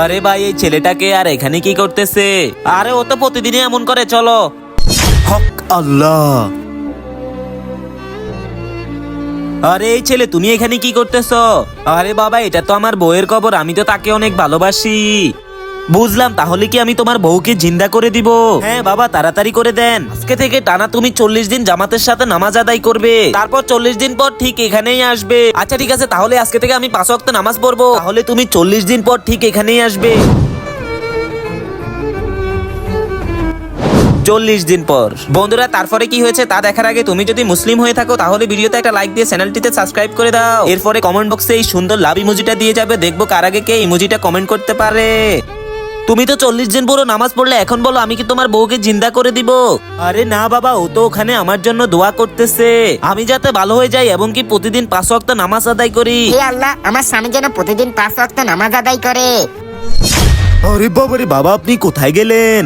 আরে ভাই, এই ছেলেটাকে আর এখানে কি করতেছে? আরে ও তো প্রতিদিনই এমন করে, চলো। হক আল্লাহ! আরে এই ছেলে, তুমি এখানে কি করতেছো? আরে বাবা, এটা তো আমার বউয়ের কবর, আমি তো তাকে অনেক ভালোবাসি। বুঝলাম, তাহলে কি আমি তোমার বউকে জিন্দা করে দিব? হ্যাঁ বাবা, তাড়াতাড়ি করে দেন। আজকে থেকে টানা তুমি 40 দিন জামাতের সাথে নামাজ আদায় করবে, তারপর 40 দিন পর ঠিক এখানেই আসবে। আচ্ছা ঠিক আছে, তাহলে আজকে থেকে আমি 5 ওয়াক্ত নামাজ পড়বো, তাহলে তুমি 40 দিন পর ঠিক এখানেই আসবে। 40 দিন পর। বন্ধুরা, তারপরে কি হয়েছে তা দেখার আগে তুমি যদি মুসলিম হয়ে থাকো তাহলে ভিডিওতে একটা লাইক দিয়ে চ্যানেলটিতে সাবস্ক্রাইব করে দাও। এরপরে কমেন্ট বক্সে এই সুন্দর লাভ ইমোজিটা দিয়ে যাবে, দেখবো কার আগে কে ইমোজিটা কমেন্ট করতে পারে। তুমি তো 40 দিন পুরো নামাজ পড়লে, এখন বলো আমি কি তোমার বউকে জিন্দা করে দিব? আরে না বাবা, ও তো ওখানে আমার জন্য দোয়া করতেছে আমি যাতে ভালো হয়ে যাই এবং কি প্রতিদিন 5 ওয়াক্ত নামাজ আদায় করি। হে আল্লাহ, আমার স্বামী যেন প্রতিদিন 5 ওয়াক্ত নামাজ আদায় করে। আরে বাবা রে বাবা, আপনি কোথায় গেলেন?